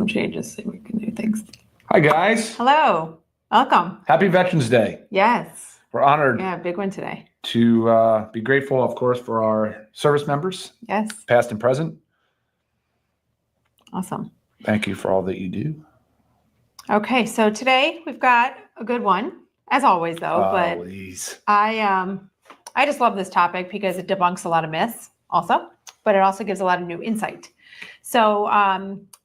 some changes so we can do things. Hi, guys. Hello. Welcome. Happy Veterans Day. Yes. We're honored Yeah, big one today. to be grateful, of course, for our service members, Yes. past and present. Awesome. Thank you for all that you do. Okay, so today we've got a good one, as always, though. But Please. I just love this topic because it debunks a lot of myths, also, but it also gives a lot of new insight. So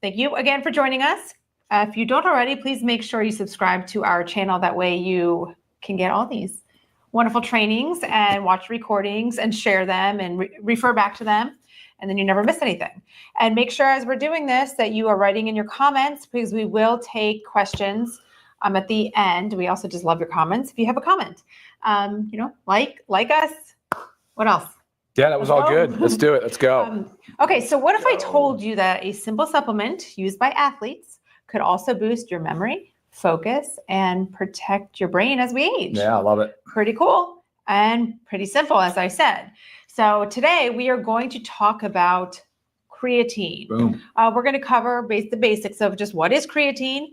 thank you again for joining us. If you don't already, please make sure you subscribe to our channel. That way you can get all these wonderful trainings and watch recordings and share them and refer back to them. And then you never miss anything. And make sure as we're doing this that you are writing in your comments, because we will take questions at the end. We also just love your comments. If you have a comment, like us. What else? Yeah, that was all good. Let's do it. Let's go. Okay, so what if I told you that a simple supplement used by athletes could also boost your memory, focus, and protect your brain as we age? Yeah, I love it. Pretty cool and pretty simple, as I said. So today we are going to talk about creatine. Boom. We're going to cover the basics of just what is creatine,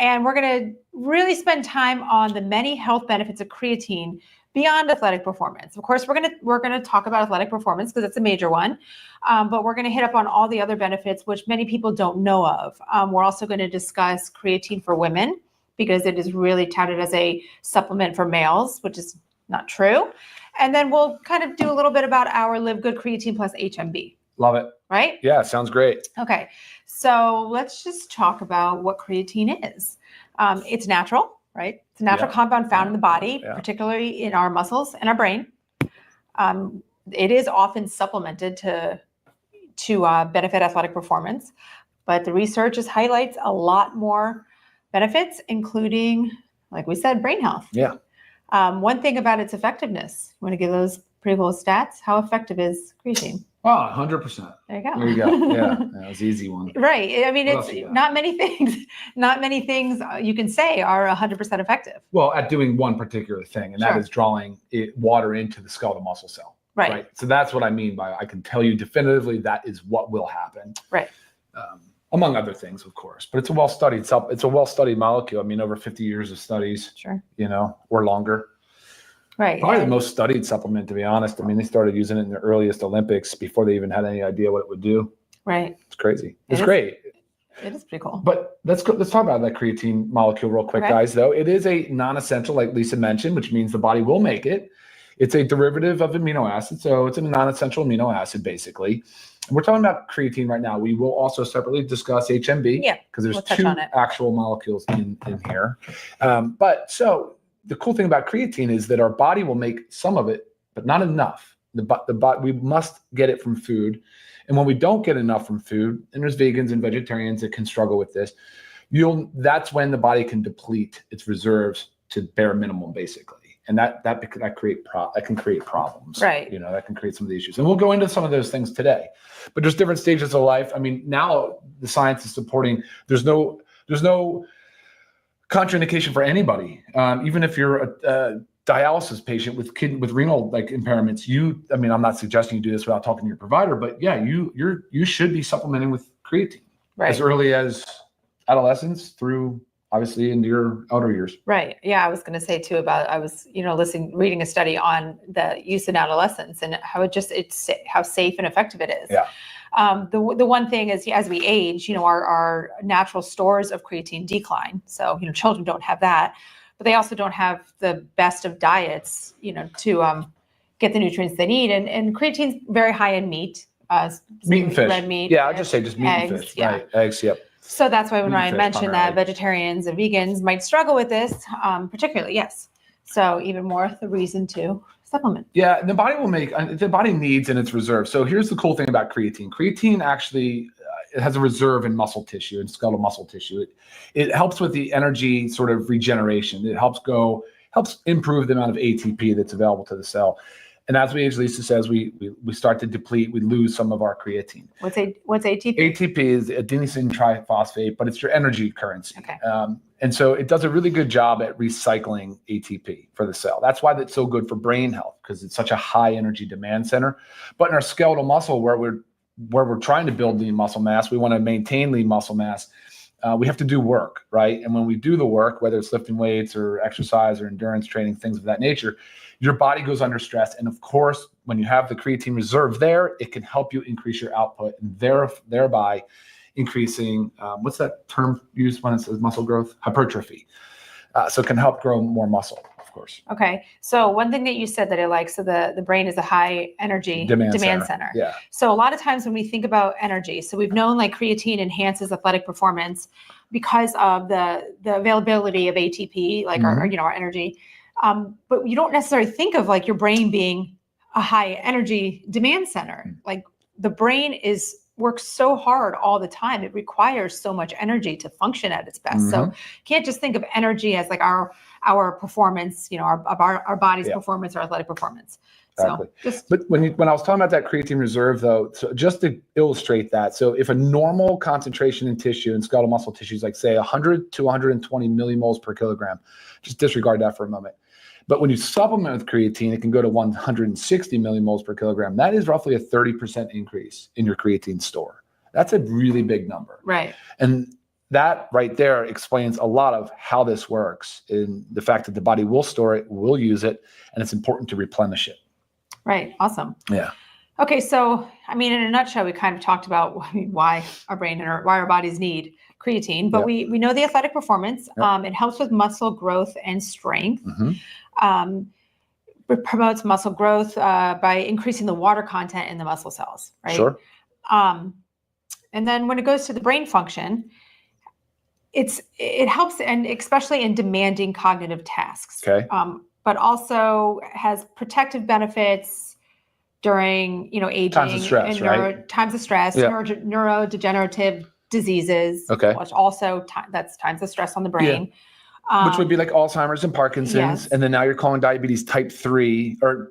and we're going to really spend time on the many health benefits of creatine beyond athletic performance. Of course, we're going to talk about athletic performance because it's a major one, but we're going to hit up on all the other benefits which many people don't know of. We're also going to discuss creatine for women because it is really touted as a supplement for males, which is not true. And then we'll kind of do a little bit about our Live Good Creatine plus HMB. Love it. Right? Yeah, sounds great. Okay, so let's just talk about what creatine is. It's natural, right? It's a natural compound found in the body, particularly in our muscles and our brain. It is often supplemented to benefit athletic performance, but the research highlights a lot more benefits, including, like we said, brain health. Yeah. One thing about its effectiveness, you want to give those pretty cool stats? How effective is creatine? Oh, 100%. There you go. There you go. Yeah, that was an easy one. Right. I mean, it's not many things you can say are 100% effective. Well, at doing one particular thing, and that is drawing water into the skeletal muscle cell. Right. So that's what I mean by I can tell you definitively that is what will happen. Right. Among other things, of course, but it's a well-studied molecule. I mean, over 50 years of studies. Sure. Or longer. Right. Probably the most studied supplement, to be honest. I mean, they started using it in the earliest Olympics before they even had any idea what it would do. Right. It's crazy. It's great. It is pretty cool. But let's talk about that creatine molecule real quick, guys, though. It is a non-essential, like Lisa mentioned, which means the body will make it. It's a derivative of amino acid. So it's a non-essential amino acid, basically. And we're talking about creatine right now. We will also separately discuss HMB because there's two actual molecules in here. So the cool thing about creatine is that our body will make some of it, but not enough. We must get it from food. And when we don't get enough from food, and there's vegans and vegetarians that can struggle with this, that's when the body can deplete its reserves to bare minimum, basically. And that can create problems. Right. That can create some of the issues. And we'll go into some of those things today. But there's different stages of life. I mean, now the science is supporting there's no contraindication for anybody. Even if you're a dialysis patient with renal impairments, I'm not suggesting you do this without talking to your provider, but you should be supplementing with creatine as early as adolescence through obviously into your elder years. Right. Yeah. I was going to say too I was, reading a study on the use in adolescents and how how safe and effective it is. Yeah. The one thing is as we age, our natural stores of creatine decline. So, children don't have that, but they also don't have the best of diets, to get the nutrients they need. And creatine's very high in meat. Meat and fish. Red meat. Yeah. I'll just say just meat and fish. Yeah. Right. Eggs. Yep. So that's why when Ryan mentioned that vegetarians and vegans might struggle with this, particularly, yes. So even more the reason to supplement. Yeah, the body needs in its reserve. So here's the cool thing about creatine. Creatine actually it has a reserve in muscle tissue and skeletal muscle tissue. It helps with the energy sort of regeneration. It helps improve the amount of ATP that's available to the cell. And as we age, Lisa says, we start to deplete, we lose some of our creatine. What's ATP? ATP is adenosine triphosphate, but it's your energy currency. Okay. And so it does a really good job at recycling ATP for the cell. That's why it's so good for brain health, because it's such a high energy demand center. But in our skeletal muscle, where we're trying to build lean muscle mass, we want to maintain lean muscle mass. we have to do work, right? And when we do the work, whether it's lifting weights or exercise or endurance training, things of that nature, your body goes under stress. And of course, when you have the creatine reserve there, it can help you increase your output and thereby increasing, what's that term used when it says muscle growth? Hypertrophy. So it can help grow more muscle, of course. Okay. So one thing that you said that I like, so the brain is a high energy demand center. Yeah. So a lot of times when we think about energy, so we've known like creatine enhances athletic performance because of the availability of ATP, like our energy. But you don't necessarily think of like your brain being a high energy demand center. Like the brain works so hard all the time. It requires so much energy to function at its best. So you can't just think of energy as like our performance, our body's performance, our athletic performance. Exactly. So but when I was talking about that creatine reserve, though, so just to illustrate that, so if a normal concentration in tissue and skeletal muscle tissue is like, say, 100 to 120 millimoles per kilogram, just disregard that for a moment. But when you supplement with creatine, it can go to 160 millimoles per kilogram. That is roughly a 30% increase in your creatine store. That's a really big number. Right. And that right there explains a lot of how this works, in the fact that the body will store it, will use it, and it's important to replenish it. Right. Awesome. Yeah. Okay. So, I mean, in a nutshell, we kind of talked about why our brain and why our bodies need creatine, but we know the athletic performance. It helps with muscle growth and strength. It promotes muscle growth by increasing the water content in the muscle cells, right? Sure. And then when it goes to the brain function, it helps, and especially in demanding cognitive tasks. Okay. But also has protective benefits during, aging, times of stress, right? Times of stress, neurodegenerative diseases, which also that's times of stress on the brain. Which would be like Alzheimer's and Parkinson's. And then now you're calling diabetes type 3, or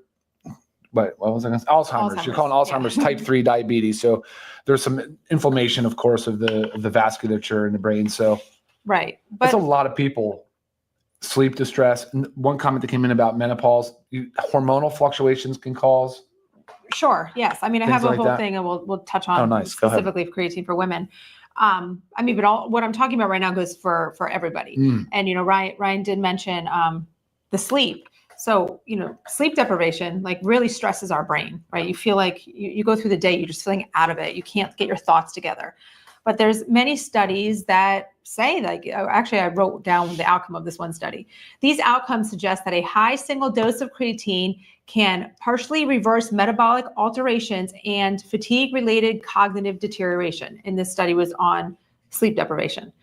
what was I going to say? Alzheimer's. You're calling Alzheimer's type 3 diabetes. So there's some inflammation, of course, of the vasculature in the brain. So but that's a lot of people. Sleep distress. One comment that came in about menopause, hormonal fluctuations can cause. Sure. Yes. I mean, I have a whole thing, and we'll touch on specifically creatine for women. I mean, but what I'm talking about right now goes for everybody. And, Ryan did mention the sleep. So, sleep deprivation like really stresses our brain, right? You feel like you go through the day, you're just feeling out of it. You can't get your thoughts together. But there's many studies that say, like, actually, I wrote down the outcome of this one study. These outcomes suggest that a high single dose of creatine can partially reverse metabolic alterations and fatigue-related cognitive deterioration. And this study was on sleep deprivation.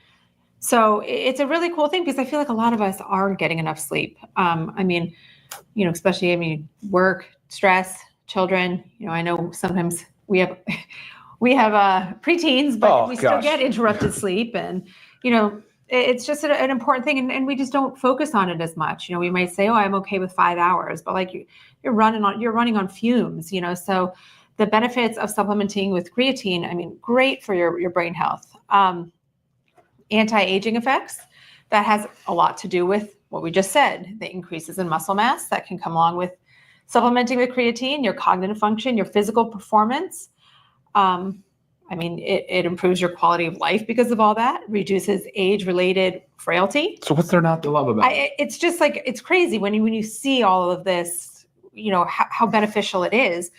So it's a really cool thing because I feel like a lot of us aren't getting enough sleep. I mean, especially, work, stress, children. I know sometimes we have preteens, but we still get interrupted sleep, and it's just an important thing, and we just don't focus on it as much. We might say, "Oh, I'm okay with 5 hours," but like you're running on fumes. So the benefits of supplementing with creatine, I mean, great for your brain health. Anti-aging effects, that has a lot to do with what we just said, the increases in muscle mass that can come along with supplementing with creatine, your cognitive function, your physical performance. I mean, it improves your quality of life because of all that, reduces age-related frailty. So what's there not to love about it? It's just like, it's crazy when you see all of this, how beneficial it is.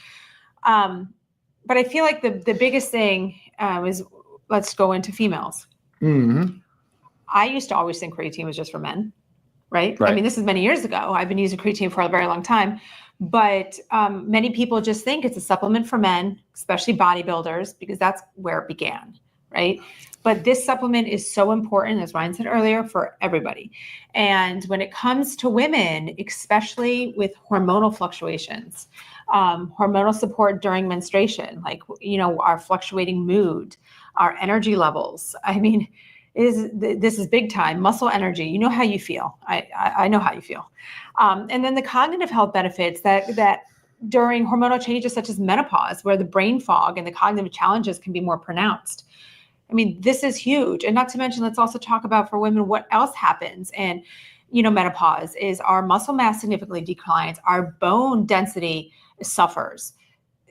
But I feel like the biggest thing is, let's go into females. I used to always think creatine was just for men, right? I mean, this is many years ago. I've been using creatine for a very long time. But many people just think it's a supplement for men, especially bodybuilders, because that's where it began, right? But this supplement is so important, as Ryan said earlier, for everybody. And when it comes to women, especially with hormonal fluctuations, hormonal support during menstruation, like, our fluctuating mood, our energy levels. I mean, this is big time. Muscle energy. You know how you feel. I know how you feel. And then the cognitive health benefits that during hormonal changes such as menopause, where the brain fog and the cognitive challenges can be more pronounced. I mean, this is huge. And not to mention, let's also talk about for women what else happens. And, menopause is our muscle mass significantly declines, our bone density suffers.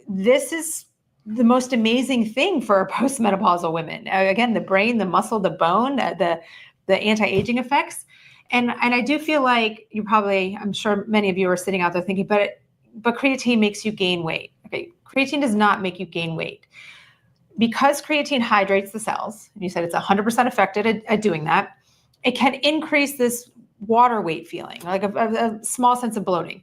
This is the most amazing thing for postmenopausal women. Again, the brain, the muscle, the bone, the anti-aging effects. And I do feel like I'm sure many of you are sitting out there thinking, but creatine makes you gain weight. Okay, creatine does not make you gain weight. Because creatine hydrates the cells, and you said it's 100% effective at doing that, it can increase this water weight feeling, like a small sense of bloating.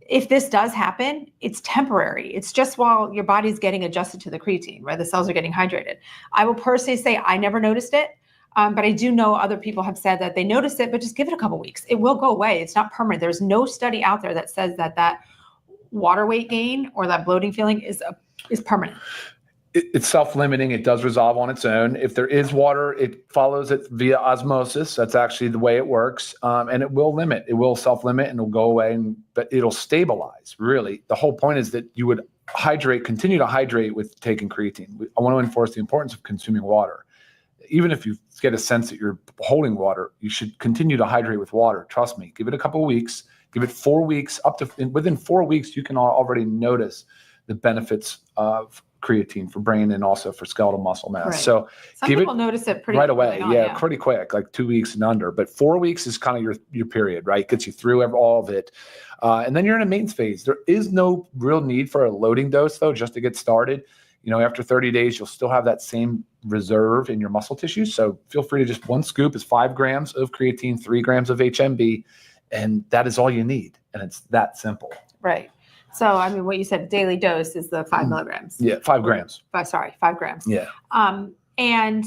If this does happen, it's temporary. It's just while your body's getting adjusted to the creatine, right? The cells are getting hydrated. I will personally say I never noticed it, but I do know other people have said that they noticed it, but just give it a couple weeks. It will go away. It's not permanent. There's no study out there that says that water weight gain or that bloating feeling is permanent. It's self-limiting. It does resolve on its own. If there is water, it follows it via osmosis. That's actually the way it works. And it will limit. It will self-limit and it'll go away, but it'll stabilize, really. The whole point is that you would continue to hydrate with taking creatine. I want to enforce the importance of consuming water. Even if you get a sense that you're holding water, you should continue to hydrate with water. Trust me. Give it a couple of weeks. Give it 4 weeks. Within 4 weeks, you can already notice the benefits of creatine for brain and also for skeletal muscle mass. Right. So some people notice it pretty right away. On, pretty quick, like 2 weeks and under. But 4 weeks is kind of your period, right? Gets you through all of it. And then you're in a maintenance phase. There is no real need for a loading dose, though, just to get started. After 30 days, you'll still have that same reserve in your muscle tissue. So feel free to just 1 scoop is 5 grams of creatine, 3 grams of HMB, and that is all you need. And it's that simple. Right. So, what you said, daily dose is the 5 milligrams. Yeah, 5 grams. 5 grams. Yeah. And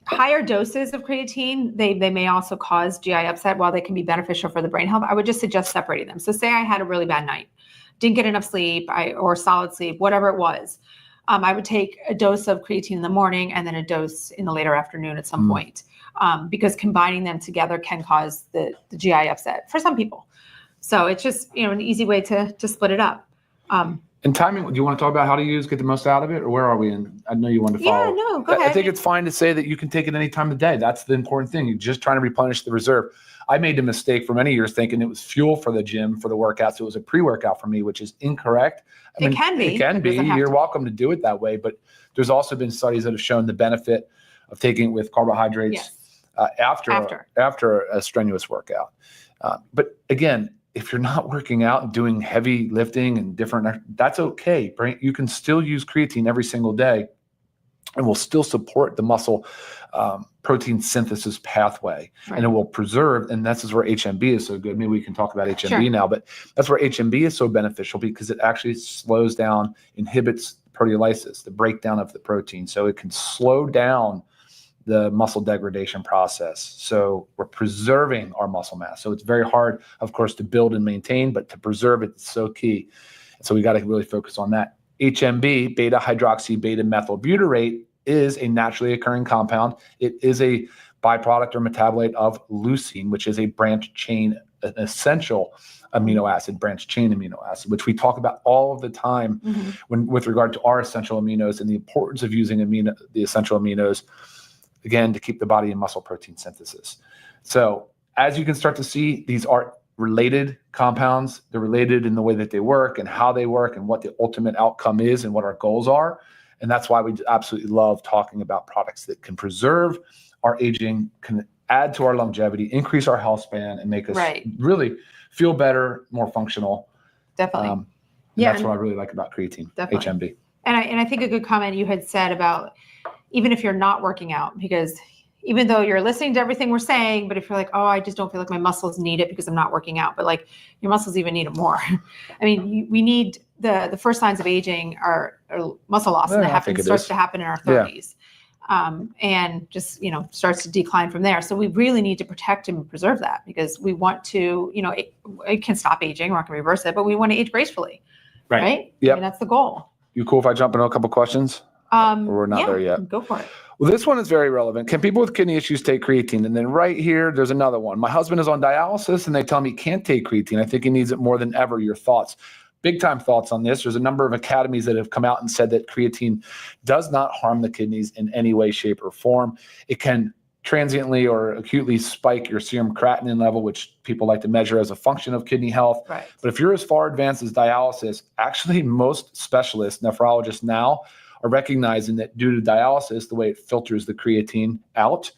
higher doses of creatine, they may also cause GI upset. While they can be beneficial for the brain health, I would just suggest separating them. So say I had a really bad night, didn't get enough sleep, or solid sleep, whatever it was. I would take a dose of creatine in the morning and then a dose in the later afternoon at some point, because combining them together can cause the GI upset for some people. So it's just, an easy way to split it up. And timing, do you want to talk about how to get the most out of it, or where are we in? I know you want to follow. Yeah, no, go ahead. I think it's fine to say that you can take it any time of day. That's the important thing. You're just trying to replenish the reserve. I made the mistake for many years thinking it was fuel for the gym, for the workouts. It was a pre-workout for me, which is incorrect. It can be. It can be. You're welcome to do it that way. But there's also been studies that have shown the benefit of taking it with carbohydrates after a strenuous workout. But again, if you're not working out and doing heavy lifting and that's okay. You can still use creatine every single day and will still support the muscle protein synthesis pathway. Right. And it will preserve, and this is where HMB is so good. Maybe we can talk about HMB now, but that's where HMB is so beneficial because it actually slows down, inhibits proteolysis, the breakdown of the protein. So it can slow down the muscle degradation process. So we're preserving our muscle mass. So it's very hard, of course, to build and maintain, but to preserve it's so key. So we got to really focus on that. HMB, beta hydroxy beta methyl butyrate, is a naturally occurring compound. It is a byproduct or metabolite of leucine, which is a branched chain, an essential amino acid, branched chain amino acid, which we talk about all of the time with regard to our essential aminos and the importance of using the essential aminos, again, to keep the body in muscle protein synthesis. So as you can start to see, these are related compounds. They're related in the way that they work and how they work and what the ultimate outcome is and what our goals are. And that's why we absolutely love talking about products that can preserve our aging, can add to our longevity, increase our health span, and make us really feel better, more functional. Definitely. That's what I really like about creatine, HMB. And I think a good comment you had said about even if you're not working out, because even though you're listening to everything we're saying, but if you're like, oh, I just don't feel like my muscles need it because I'm not working out, but like your muscles even need it more. I mean, we need the first signs of aging are muscle loss, and that starts to happen in our 30s. And just, starts to decline from there. So we really need to protect and preserve that because we want to, it can stop aging. We're not going to reverse it, but we want to age gracefully. Right? Yeah. I mean, that's the goal. You cool if I jump into a couple questions? Or we're not there yet. Go for it. Well, this one is very relevant. Can people with kidney issues take creatine? And then right here, there's another one. My husband is on dialysis and they tell me he can't take creatine. I think he needs it more than ever. Your thoughts? Big time thoughts on this. There's a number of academies that have come out and said that creatine does not harm the kidneys in any way, shape, or form. It can transiently or acutely spike your serum creatinine level, which people like to measure as a function of kidney health. Right. But if you're as far advanced as dialysis, actually most specialists, nephrologists now are recognizing that due to dialysis, the way it filters the creatine out,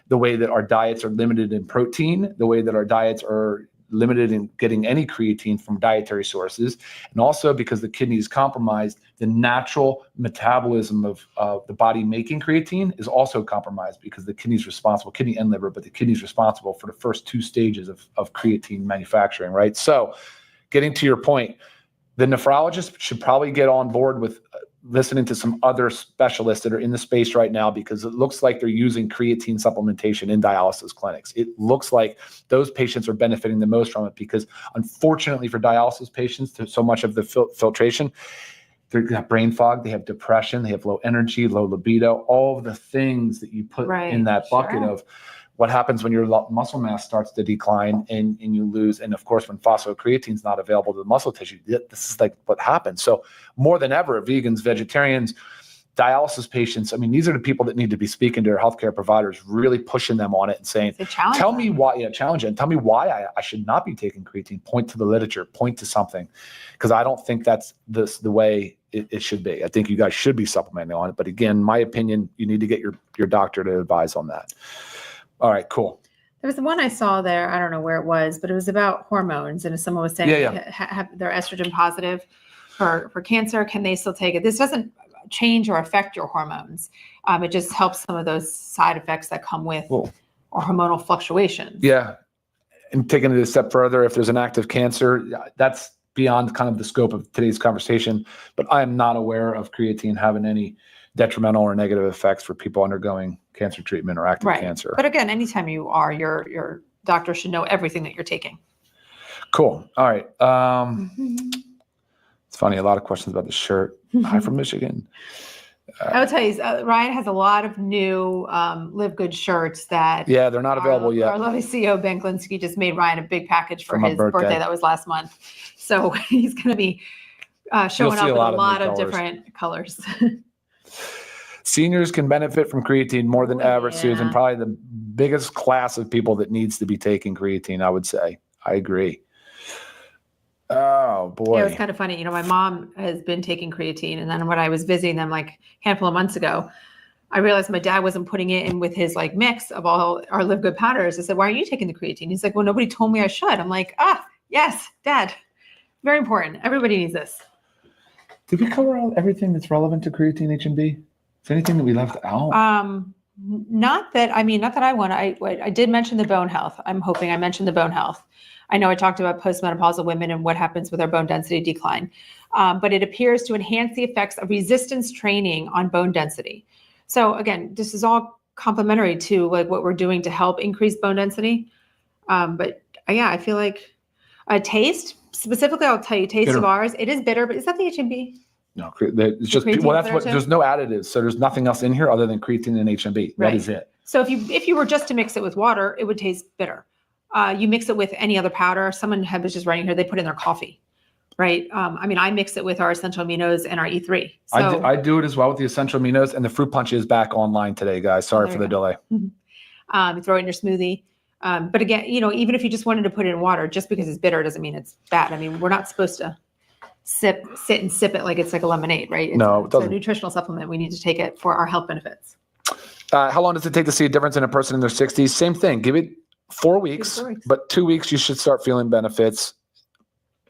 the way that our diets are limited in protein, the way that our diets are limited in getting any creatine from dietary sources, and also because the kidney is compromised, the natural metabolism of the body making creatine is also compromised because the kidney is responsible, kidney and liver, but the kidney is responsible for the first 2 stages of creatine manufacturing, right? So getting to your point, the nephrologist should probably get on board with listening to some other specialists that are in the space right now, because it looks like they're using creatine supplementation in dialysis clinics. It looks like those patients are benefiting the most from it because, unfortunately for dialysis patients, so much of the filtration, they have brain fog, they have depression, they have low energy, low libido, all of the things that you put in that bucket of what happens when your muscle mass starts to decline and you lose. And of course, when phosphocreatine is not available to the muscle tissue, this is like what happens. So more than ever, vegans, vegetarians, dialysis patients, I mean, these are the people that need to be speaking to their healthcare providers, really pushing them on it and saying, tell me why, challenge it, and tell me why I should not be taking creatine. Point to the literature, point to something, because I don't think that's the way it should be. I think you guys should be supplementing on it. But again, my opinion, you need to get your doctor to advise on that. All right, cool. There was the one I saw there. I don't know where it was, but it was about hormones. And if someone was saying they're estrogen positive for cancer, can they still take it? This doesn't change or affect your hormones. It just helps some of those side effects that come with or hormonal fluctuations. Yeah. And taking it a step further, if there's an active cancer, that's beyond kind of the scope of today's conversation. But I am not aware of creatine having any detrimental or negative effects for people undergoing cancer treatment or active cancer. But again, anytime you are, your doctor should know everything that you're taking. Cool. All right. It's funny. A lot of questions about the shirt. Hi from Michigan. I will tell you, Ryan has a lot of new Live Good shirts that they're not available yet. Our lovely CEO, Ben Glinsky, just made Ryan a big package for his birthday. That was last month. So he's going to be showing up with a lot of different colors. Seniors can benefit from creatine more than ever, Susan. Probably the biggest class of people that needs to be taking creatine, I would say. I agree. Oh, boy. Yeah, it was kind of funny. You know, my mom has been taking creatine. And then when I was visiting them like a handful of months ago, I realized my dad wasn't putting it in with his like mix of all our Live Good powders. I said, why are you taking the creatine? He's like, well, nobody told me I should. I'm like, yes, Dad. Very important. Everybody needs this. Did we cover everything that's relevant to creatine H&B? Is there anything that we left out? Not that I want. I did mention the bone health. I'm hoping I mentioned the bone health. I know I talked about postmenopausal women and what happens with our bone density decline, but it appears to enhance the effects of resistance training on bone density. So again, this is all complementary to like what we're doing to help increase bone density. But I feel like taste specifically, I'll tell you, taste of ours, it is bitter, but is that the H&B? No, it's just there's no additives, so there's nothing else in here other than creatine and H&B. That is it. So if you were just to mix it with water, it would taste bitter. You mix it with any other powder. Someone was just writing here, they put in their coffee, right? I mix it with our essential aminos and our E3. So, I do it as well with the essential aminos, and the fruit punch is back online today, guys. Sorry for the delay. Mm-hmm. Throw it in your smoothie. But again, even if you just wanted to put it in water, just because it's bitter doesn't mean it's bad. We're not supposed to sit and sip it like it's like a lemonade, right? It's a nutritional supplement. We need to take it for our health benefits. How long does it take to see a difference in a person in their 60s? Same thing. Give it 4 weeks, but 2 weeks you should start feeling benefits.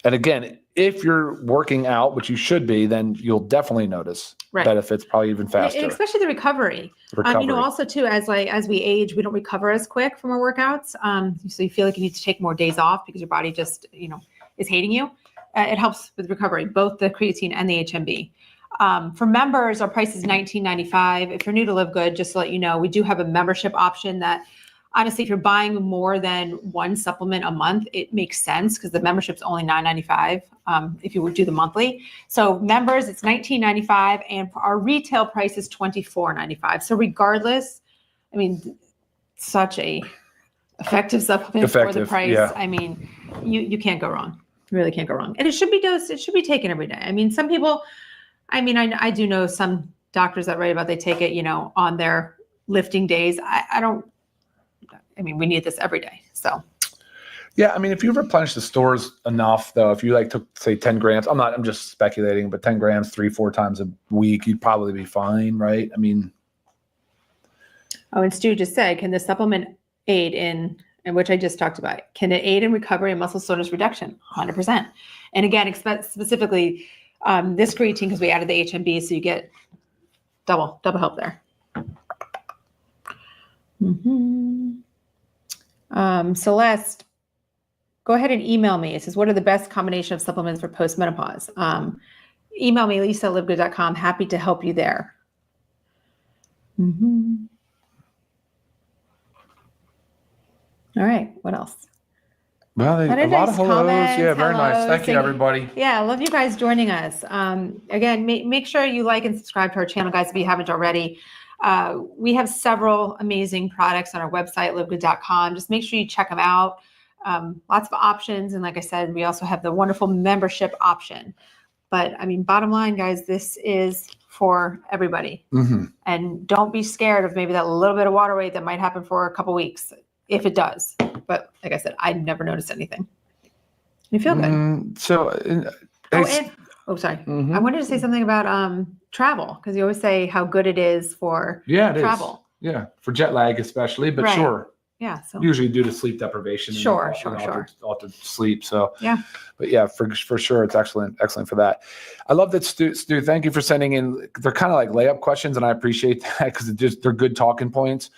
And again, if you're working out, which you should be, then you'll definitely notice benefits probably even faster. And especially the recovery. Also too, as we age, we don't recover as quick from our workouts. So you feel like you need to take more days off because your body just, is hating you. It helps with recovery, both the creatine and the HMB. For members, our price is $19.95. If you're new to Live Good, just to let you know, we do have a membership option that, honestly, if you're buying more than one supplement a month, it makes sense because the membership's only $9.95 if you would do the monthly. So members, it's $19.95, and our retail price is $24.95. So regardless, such a effective supplement for the price. Yeah. You can't go wrong. You really can't go wrong. And it should be dosed. It should be taken every day. Some people, I do know some doctors that write about they take it, on their lifting days. I don't I mean, we need this every day. So Yeah, I mean, if you replenish the stores enough, though, if you like took say 10 grams, I'm just speculating, but 10 grams 3-4 times a week, you'd probably be fine, right? I mean, oh, and Stu just said, can the supplement aid in, and which I just talked about, can it aid in recovery and muscle soreness reduction? 100%. And again, specifically this creatine, because we added the HMB, so you get double help there. Celeste, go ahead and email me. It says, what are the best combination of supplements for postmenopause? Email me, lisa@livegood.com. Happy to help you there. All right. What else? Well, a lot of hellos. Comments, Yeah, very nice. Thank you, everybody. Yeah, I love you guys joining us. Again, make sure you like and subscribe to our channel, guys, if you haven't already. We have several amazing products on our website, livegood.com. Just make sure you check them out. Lots of options. And like I said, we also have the wonderful membership option. But I mean, bottom line, guys, this is for everybody. And don't be scared of maybe that little bit of water weight that might happen for a couple weeks, if it does. But like I said, I never noticed anything. You feel good. Sorry. I wanted to say something about travel, because you always say how good it is for travel. Yeah, for jet lag especially, but Right. sure. Yeah. So Usually due to sleep deprivation. Sure. Altered sleep. So yeah. But yeah, for sure, it's excellent for that. I love that, Stu. Thank you for sending in. They're kind of like layup questions, and I appreciate that because they're good talking points.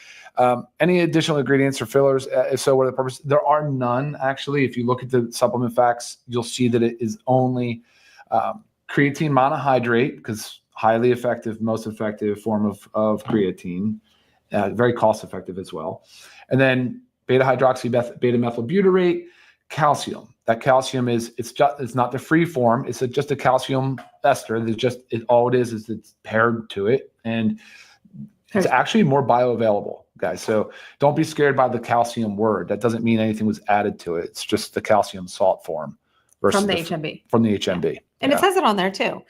Any additional ingredients or fillers? If so, what are the purpose? There are none, actually. If you look at the supplement facts, you'll see that it is only creatine monohydrate, because highly effective, most effective form of creatine, very cost effective as well. And then beta hydroxy beta methylbutyrate, calcium. That calcium it's not the free form. It's just a calcium ester. All it is it's paired to it, and it's actually more bioavailable, guys. So don't be scared by the calcium word. That doesn't mean anything was added to it. It's just the calcium salt form from the HMB. From the HMB. And it says it on there too.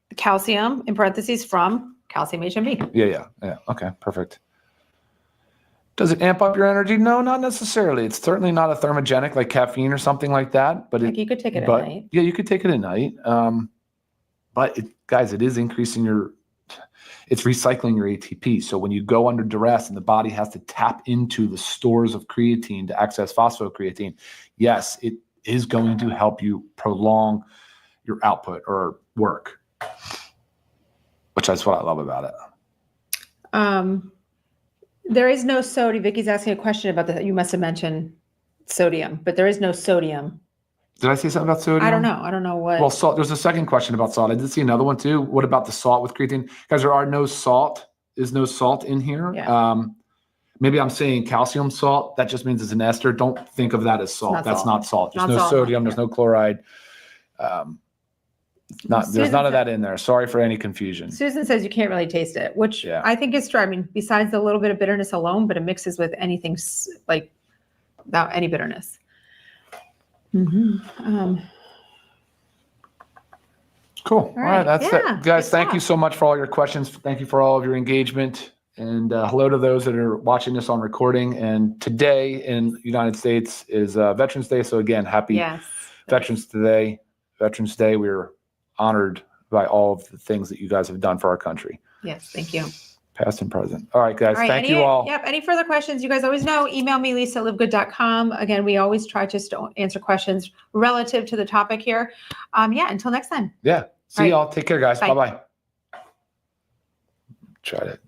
The calcium in parentheses from calcium HMB. Yeah. Okay, perfect. Does it amp up your energy? No, not necessarily. It's certainly not a thermogenic like caffeine or something like that. But you could take it at night. Yeah, you could take it at night. But guys, it is increasing it's recycling your ATP. So when you go under duress and the body has to tap into the stores of creatine to access phosphocreatine, yes, it is going to help you prolong your output or work, which is what I love about it. There is no sodium. Vicky's asking a question about that. You must have mentioned sodium, but there is no sodium. Did I say something about sodium? I don't know what. Well, salt. There's a second question about salt. I did see another one too. What about the salt with creatine? Guys, there are no salt. There's no salt in here. Yeah. Maybe I'm saying calcium salt. That just means it's an ester. Don't think of that as salt. That's not salt. There's no sodium. There's no chloride. There's none of that in there. Sorry for any confusion. Susan says you can't really taste it, which I think is true. I mean, besides the little bit of bitterness alone, but it mixes with anything like without any bitterness. Cool. All right. That's it. Guys, thank you so much for all your questions. Thank you for all of your engagement. And hello to those that are watching this on recording. And today in the United States is Veterans Day. So again, happy Veterans Day. Veterans Day. We're honored by all of the things that you guys have done for our country. Yes. Thank you. Past and present. All right, guys. Thank you all. Yep. Any further questions? You guys always know, email me, lisa@livegood.com. Again, we always try just to answer questions relative to the topic here. Until next time. Yeah. See y'all. Take care, guys. Bye. Bye-bye. Try to